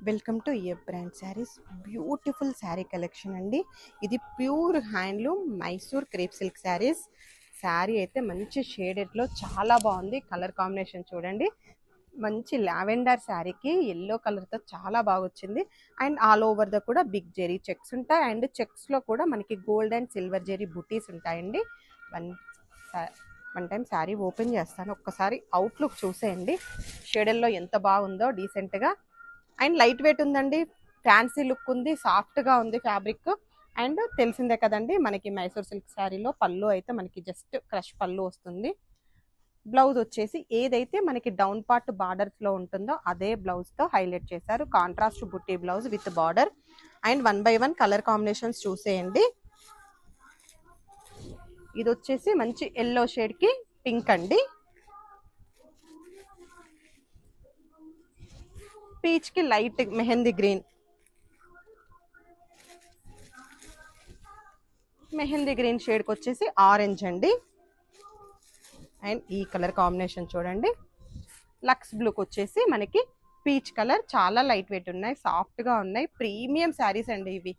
Welcome to year brand saris. Beautiful sari collection అండి. ఇది pure handloom Mysore crepe silk saris. Sari అయితే మంచి షేడెడ్లో చాలా బాగుంది. కలర్ కాంబినేషన్ చూడండి, మంచి లావెండర్ శారీకి ఎల్లో కలర్తో చాలా బాగా వచ్చింది. అండ్ ఆల్ ఓవర్ ద కూడా బిగ్ జెరీ చెక్స్ ఉంటాయి. అండ్ చెక్స్లో కూడా మనకి గోల్డ్ అండ్ సిల్వర్ జెరీ బుటీస్ ఉంటాయండి. వన్ టైం శారీ ఓపెన్ చేస్తాను, ఒక్కసారి అవుట్లుక్ చూసేయండి. షేడెల్లో ఎంత బాగుందో డీసెంట్గా. అండ్ లైట్ వెయిట్ ఉందండి, ఫ్యాన్సీ లుక్ ఉంది, సాఫ్ట్గా ఉంది ఫ్యాబ్రిక్. అండ్ తెలిసిందే కదండి, మనకి మైసూర్ సిల్క్ శారీలో పళ్ళు అయితే మనకి జస్ట్ క్రష్ పళ్ళు వస్తుంది. బ్లౌజ్ వచ్చేసి ఏదైతే మనకి డౌన్ పార్ట్ బార్డర్స్లో ఉంటుందో అదే బ్లౌజ్తో హైలైట్ చేశారు. కాంట్రాస్ట్ బుట్టి blouse with border. And 1 by 1 colour combinations చూసేయండి. ఇది వచ్చేసి మంచి ఎల్లో షేడ్కి పింక్ అండి, పీచ్కి light mehndi green, mehndi green షేడ్కి వచ్చేసి ఆరెంజ్ అండి. అండ్ ఈ కలర్ కాంబినేషన్ చూడండి, లక్స్ బ్లూకి వచ్చేసి మనకి పీచ్ కలర్. చాలా లైట్ వెయిట్ ఉన్నాయి, సాఫ్ట్గా ఉన్నాయి, ప్రీమియం శారీస్ అండి ఇవి.